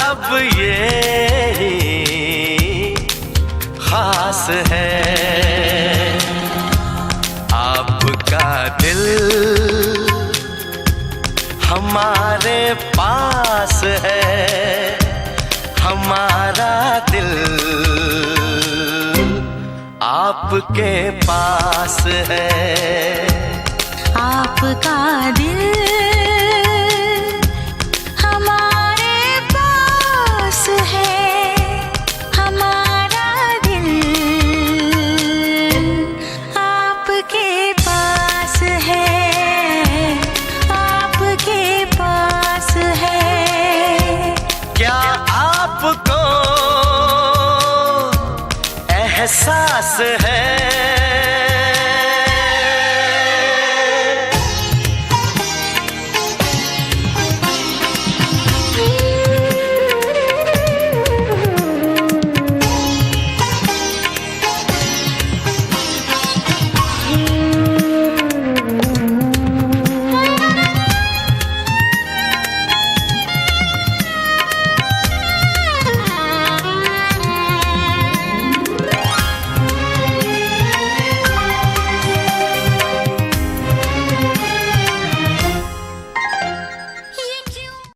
अब ये खास है, आपका दिल हमारे पास है, हमारा दिल आपके पास है। आपका दिल हमारे पास है, हमारा दिल आपके पास है, आपके पास है। क्या आपको एहसास है